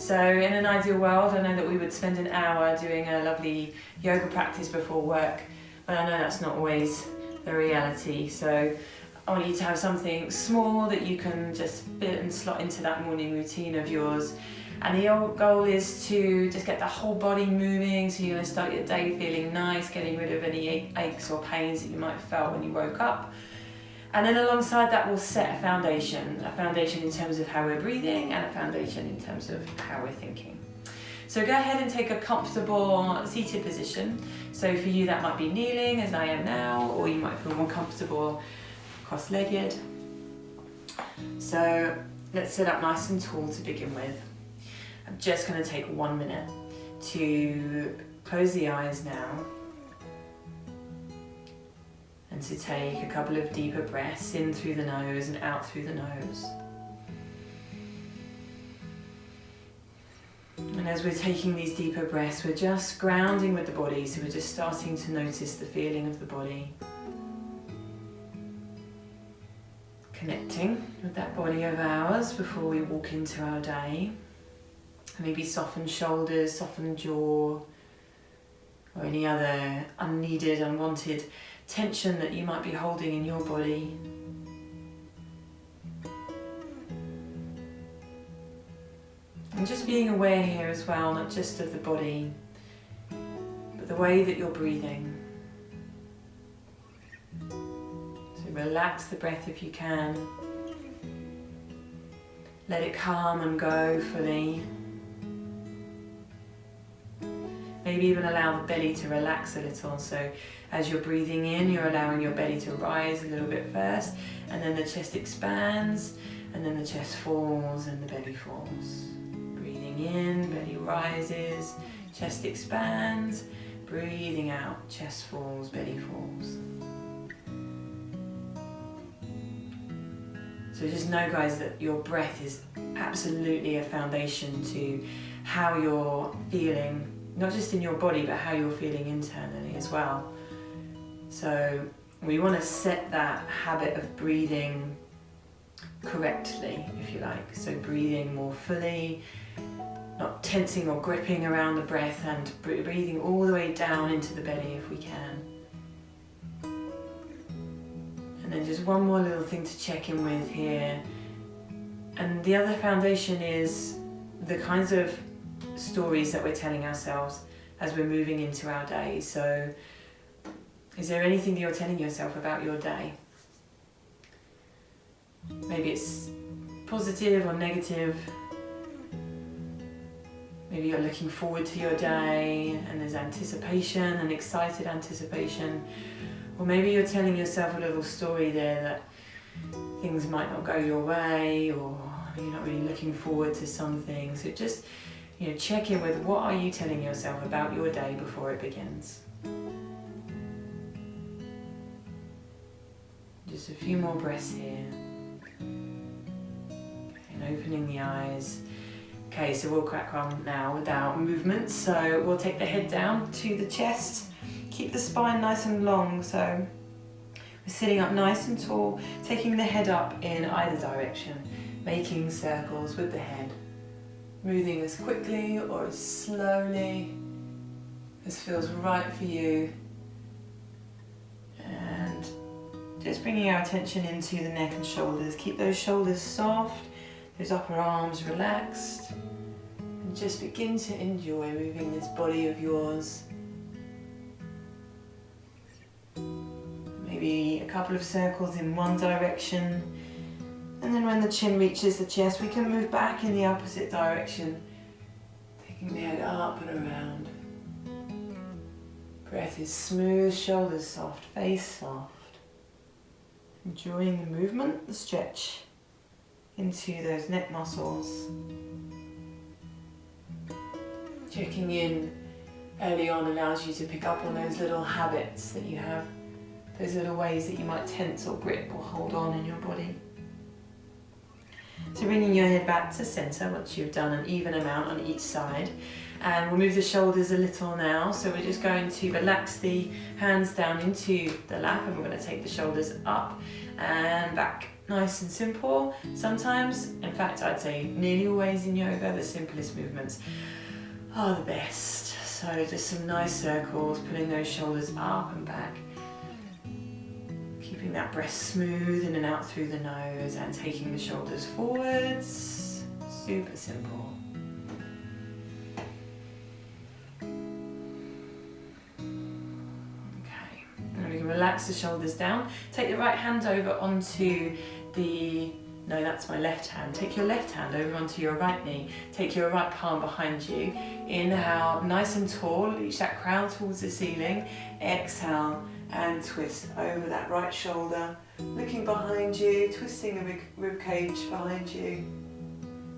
So in an ideal world, I know that we would spend an hour doing a lovely yoga practice before work, but I know that's not always the reality. So I want you to have something small that you can just fit and slot into that morning routine of yours. And the goal is to just get the whole body moving, so you're going to start your day feeling nice, getting rid of any aches or pains that you might have felt when you woke up. And then alongside that, we'll set a foundation in terms of how we're breathing and a foundation in terms of how we're thinking. So go ahead and take a comfortable seated position. So for you that might be kneeling as I am now, or you might feel more comfortable cross-legged. So let's sit up nice and tall to begin with. I'm just going to take 1 minute to close the eyes now and to take a couple of deeper breaths in through the nose and out through the nose. And as we're taking these deeper breaths, we're just grounding with the body, so we're just starting to notice the feeling of the body. Connecting with that body of ours before we walk into our day. Maybe soften shoulders, soften jaw, or any other unneeded, unwanted tension that you might be holding in your body. And just being aware here as well, not just of the body, but the way that you're breathing. So relax the breath if you can. Let it come and go fully. Maybe even allow the belly to relax a little. So as you're breathing in, you're allowing your belly to rise a little bit first, and then the chest expands, and then the chest falls and the belly falls. Breathing in, belly rises, chest expands, breathing out, chest falls, belly falls. So just know, guys, that your breath is absolutely a foundation to how you're feeling, not just in your body, but how you're feeling internally as well. So we want to set that habit of breathing correctly, if you like. So breathing more fully, not tensing or gripping around the breath, and breathing all the way down into the belly if we can. And then just one more little thing to check in with here. And the other foundation is the kinds of stories that we're telling ourselves as we're moving into our day. So is there anything that you're telling yourself about your day? Maybe it's positive or negative. Maybe you're looking forward to your day and there's anticipation and excited anticipation. Or maybe you're telling yourself a little story there that things might not go your way, or you're not really looking forward to something. So just, check in with what are you telling yourself about your day before it begins. Just a few more breaths here. And opening the eyes. Okay, so we'll crack on now with our movements. So we'll take the head down to the chest. Keep the spine nice and long. So we're sitting up nice and tall, taking the head up in either direction, making circles with the head. Moving as quickly or as slowly as feels right for you. And just bringing our attention into the neck and shoulders. Keep those shoulders soft, those upper arms relaxed. And just begin to enjoy moving this body of yours. Maybe a couple of circles in one direction. And then when the chin reaches the chest, we can move back in the opposite direction, taking the head up and around. Breath is smooth, shoulders soft, face soft. Enjoying the movement, the stretch into those neck muscles. Checking in early on allows you to pick up on those little habits that you have, those little ways that you might tense or grip or hold on in your body. So bringing your head back to center once you've done an even amount on each side. And we'll move the shoulders a little now. So we're just going to relax the hands down into the lap, and we're going to take the shoulders up and back. Nice and simple. Sometimes, in fact, I'd say nearly always in yoga, the simplest movements are the best. So just some nice circles, pulling those shoulders up and back. Keeping that breath smooth in and out through the nose and taking the shoulders forwards. Super simple. Okay, and we can relax the shoulders down. Take the right hand over onto no, that's my left hand. Take your left hand over onto your right knee. Take your right palm behind you. Inhale, nice and tall, reach that crown towards the ceiling. Exhale and twist over that right shoulder. Looking behind you, twisting the rib cage behind you.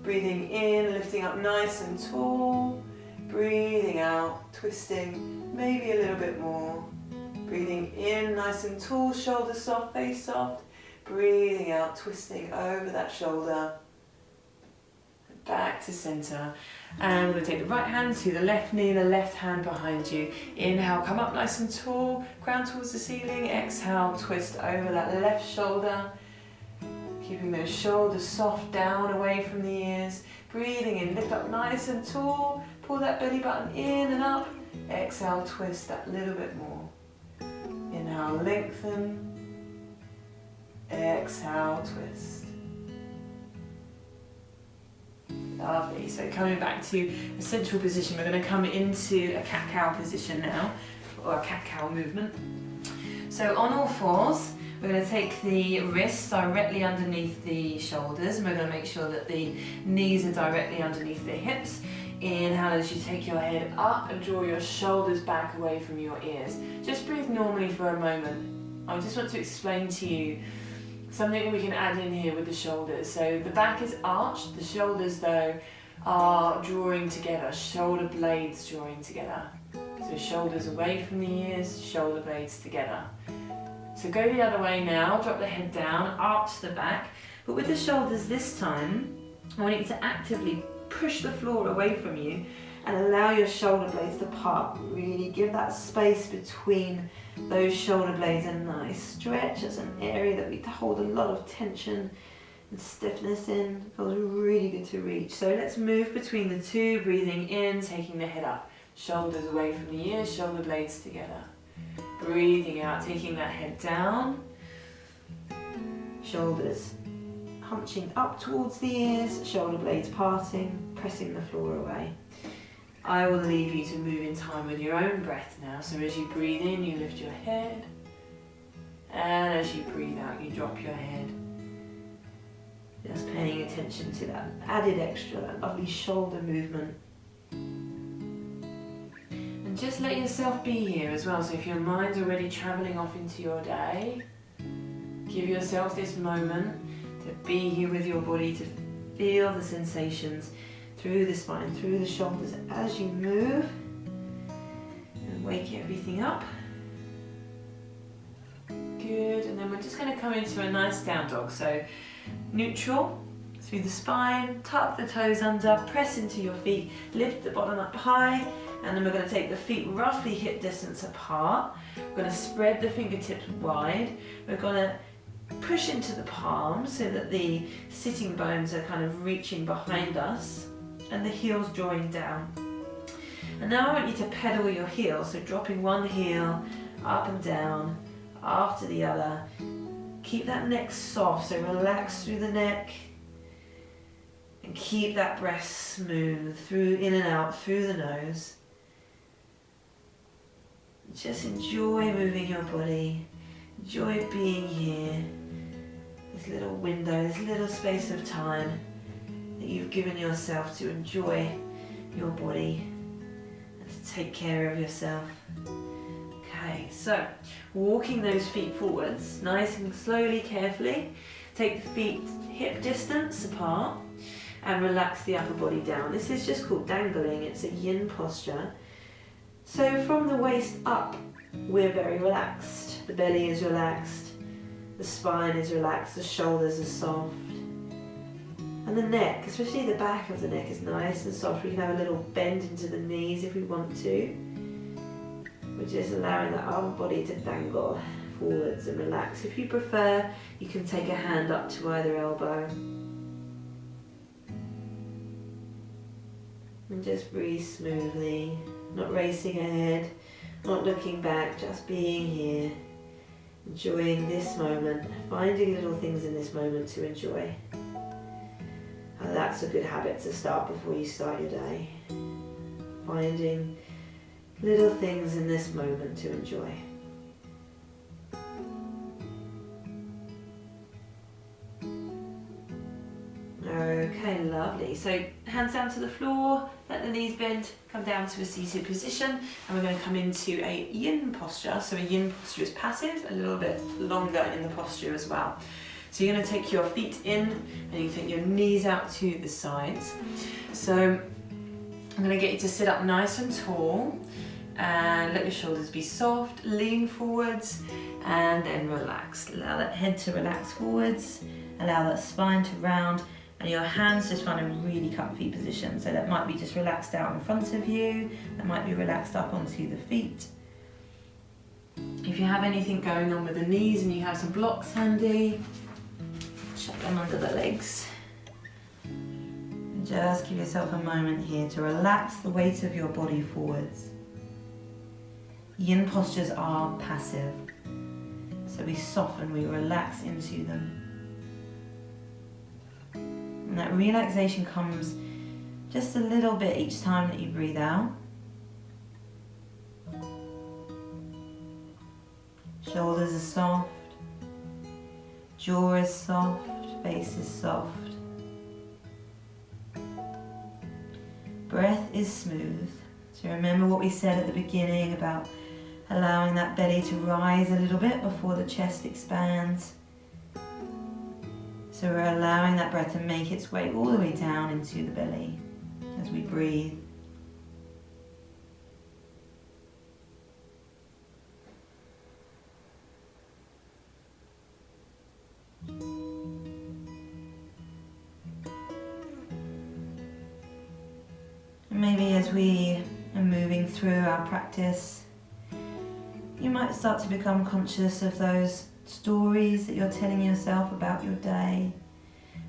Breathing in, lifting up nice and tall. Breathing out, twisting maybe a little bit more. Breathing in, nice and tall, shoulders soft, face soft. Breathing out, twisting over that shoulder. Back to center. And we're going to take the right hand to the left knee, the left hand behind you. Inhale, come up nice and tall, crown towards the ceiling. Exhale, twist over that left shoulder. Keeping those shoulders soft down away from the ears. Breathing in, lift up nice and tall. Pull that belly button in and up. Exhale, twist that little bit more. Inhale, lengthen. Exhale, twist. Lovely. So coming back to a central position, we're going to come into a cat-cow position now, or a cat-cow movement. So on all fours, we're going to take the wrists directly underneath the shoulders, and we're going to make sure that the knees are directly underneath the hips. Inhale as you take your head up and draw your shoulders back away from your ears. Just breathe normally for a moment. I just want to explain to you something that we can add in here with the shoulders. So the back is arched, the shoulders though are drawing together, shoulder blades drawing together. So shoulders away from the ears, shoulder blades together. So go the other way now, drop the head down, arch the back, but with the shoulders this time, I want you to actively push the floor away from you and allow your shoulder blades to part. Really give that space between those shoulder blades a nice stretch. It's an area that we hold a lot of tension and stiffness in. It feels really good to reach. So let's move between the two, breathing in, taking the head up. Shoulders away from the ears, shoulder blades together. Breathing out, taking that head down. Shoulders hunching up towards the ears, shoulder blades parting, pressing the floor away. I will leave you to move in time with your own breath now. So as you breathe in, you lift your head. And as you breathe out, you drop your head. Just paying attention to that added extra, that lovely shoulder movement. And just let yourself be here as well. So if your mind's already traveling off into your day, give yourself this moment to be here with your body, to feel the sensations through the spine, through the shoulders as you move, and wake everything up. Good, and then we're just going to come into a nice down dog. So neutral, through the spine, tuck the toes under, press into your feet, lift the bottom up high, and then we're going to take the feet roughly hip distance apart. We're going to spread the fingertips wide. We're going to push into the palms so that the sitting bones are kind of reaching behind us, and the heels drawing down. And now I want you to pedal your heels, so dropping one heel up and down after the other. Keep that neck soft, so relax through the neck, and keep that breath smooth through, in and out through the nose. Just enjoy moving your body, enjoy being here, this little window, this little space of time that you've given yourself to enjoy your body and to take care of yourself. Okay, so walking those feet forwards, nice and slowly, carefully. Take the feet hip distance apart and relax the upper body down. This is just called dangling, it's a yin posture. So from the waist up, we're very relaxed. The belly is relaxed, the spine is relaxed, the shoulders are soft. And the neck, especially the back of the neck, is nice and soft. We can have a little bend into the knees if we want to. We're just allowing the upper body to dangle forwards and relax. If you prefer, you can take a hand up to either elbow. And just breathe smoothly, not racing ahead, not looking back, just being here, enjoying this moment, finding little things in this moment to enjoy. And that's a good habit to start before you start your day. Finding little things in this moment to enjoy. Okay, lovely. So hands down to the floor, let the knees bend, come down to a seated position, and we're going to come into a yin posture. So a yin posture is passive, a little bit longer in the posture as well. So you're going to take your feet in and you take your knees out to the sides. So I'm going to get you to sit up nice and tall and let your shoulders be soft, lean forwards and then relax. Allow that head to relax forwards, allow that spine to round, and your hands just find a really comfy position. So that might be just relaxed out in front of you, that might be relaxed up onto the feet. If you have anything going on with the knees and you have some blocks handy, chuck them under the legs. And just give yourself a moment here to relax the weight of your body forwards. Yin postures are passive, so we soften, we relax into them. And that relaxation comes just a little bit each time that you breathe out. Shoulders are soft, jaw is soft, face is soft. Breath is smooth. So remember what we said at the beginning about allowing that belly to rise a little bit before the chest expands. So we're allowing that breath to make its way all the way down into the belly as we breathe. And maybe as we are moving through our practice, you might start to become conscious of those stories that you're telling yourself about your day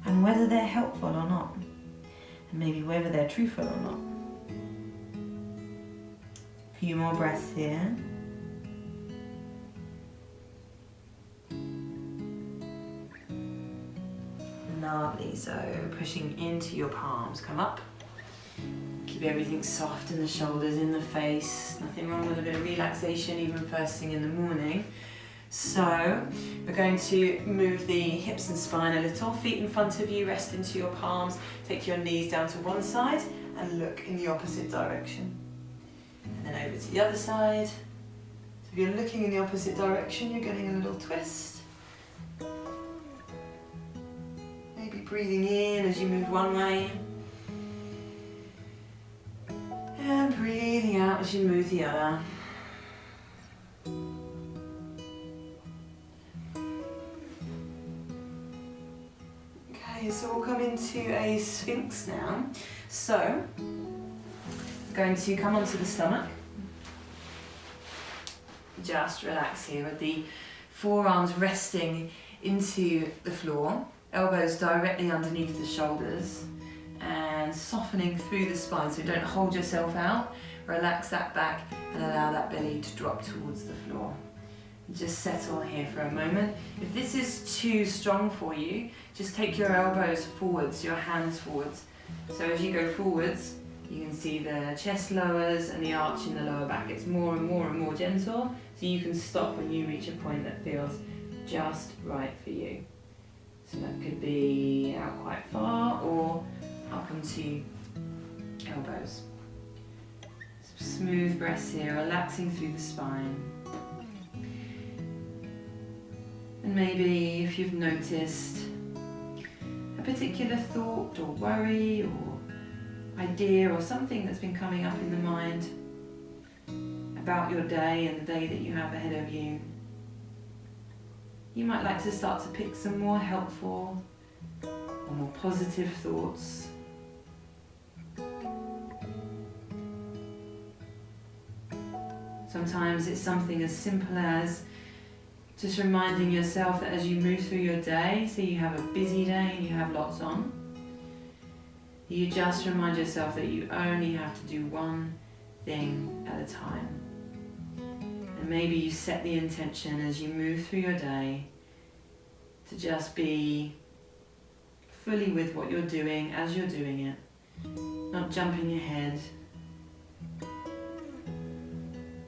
and whether they're helpful or not, and maybe whether they're truthful or not. A few more breaths here. Lovely, so pushing into your palms, come up. Keep everything soft in the shoulders, in the face. Nothing wrong with a bit of relaxation even first thing in the morning. So we're going to move the hips and spine a little, feet in front of you, rest into your palms, take your knees down to one side and look in the opposite direction. And then over to the other side. So if you're looking in the opposite direction, you're getting a little twist. Maybe breathing in as you move one way. And breathing out as you move the other. Okay, so we'll come into a Sphinx now. So, going to come onto the stomach. Just relax here with the forearms resting into the floor, elbows directly underneath the shoulders, and softening through the spine, so don't hold yourself out. Relax that back and allow that belly to drop towards the floor. Just settle here for a moment. If this is too strong for you, just take your elbows forwards, your hands forwards. So as you go forwards, you can see the chest lowers and the arch in the lower back. It's more and more and more gentle, so you can stop when you reach a point that feels just right for you. So that could be out quite far or up onto elbows. Smooth breaths here, relaxing through the spine. And maybe if you've noticed a particular thought or worry or idea or something that's been coming up in the mind about your day and the day that you have ahead of you, you might like to start to pick some more helpful or more positive thoughts. Sometimes it's something as simple as Just reminding yourself that as you move through your day, so you have a busy day and you have lots on, you just remind yourself that you only have to do one thing at a time. And maybe you set the intention as you move through your day to just be fully with what you're doing as you're doing it, not jumping ahead,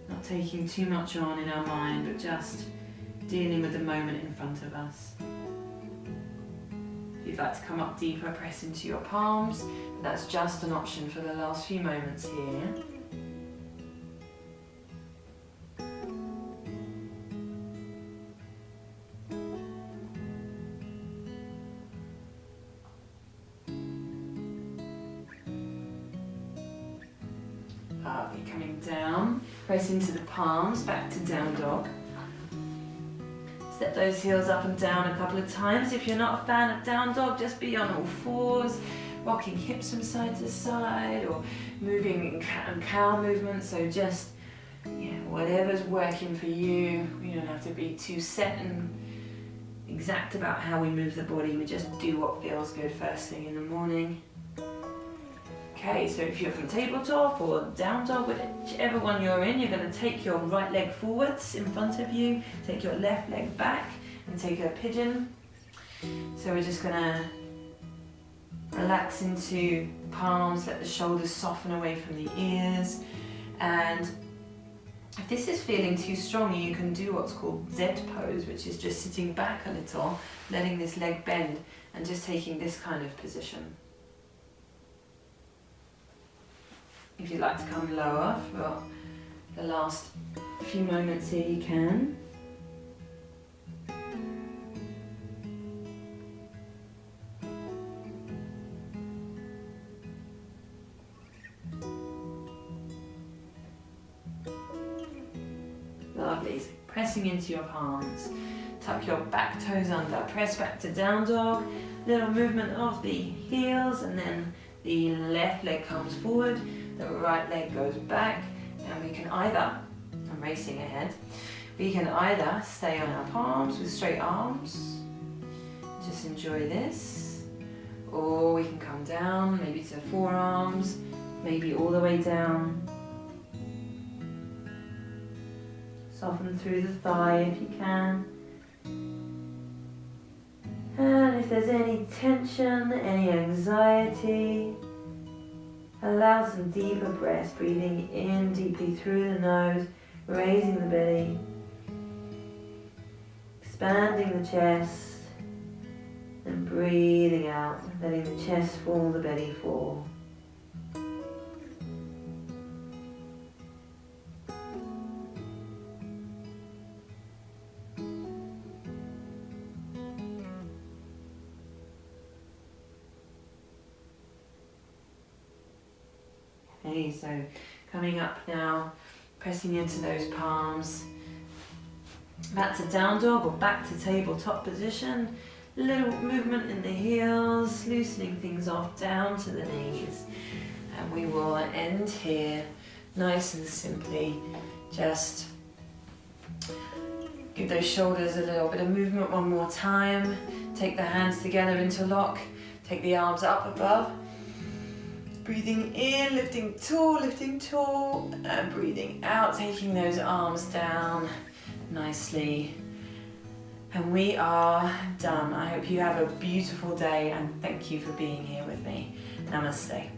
not taking too much on in our mind, but just dealing with the moment in front of us. If you'd like to come up deeper, press into your palms. That's just an option for the last few moments here. Lovely, coming down, press into the palms, back to down dog. Step those heels up and down a couple of times. If you're not a fan of down dog, just be on all fours, rocking hips from side to side, or moving in cat and cow movement. So just, whatever's working for you. We don't have to be too set and exact about how we move the body. We just do what feels good first thing in the morning. Okay, so if you're from tabletop or down dog, whichever one you're in, you're going to take your right leg forwards in front of you, take your left leg back and take a pigeon. So we're just going to relax into palms, let the shoulders soften away from the ears. And if this is feeling too strong, you can do what's called Z pose, which is just sitting back a little, letting this leg bend and just taking this kind of position. If you'd like to come lower for the last few moments here, you can. Lovely. So pressing into your palms. Tuck your back toes under. Press back to down dog. Little movement of the heels, and then the left leg comes forward. The right leg goes back, and we can either, I'm racing ahead, we can either stay on our palms with straight arms, just enjoy this, or we can come down, maybe to forearms, maybe all the way down. Soften through the thigh if you can. And if there's any tension, any anxiety, allow some deeper breaths, breathing in deeply through the nose, raising the belly, expanding the chest, and breathing out, letting the chest fall, the belly fall. Okay, so coming up now, pressing into those palms, back to down dog or back to tabletop position. Little movement in the heels, loosening things off down to the knees. And we will end here nice and simply. Just give those shoulders a little bit of movement one more time. Take the hands together into lock. Take the arms up above. Breathing in, lifting tall, and breathing out, taking those arms down nicely. And we are done. I hope you have a beautiful day, and thank you for being here with me. Namaste.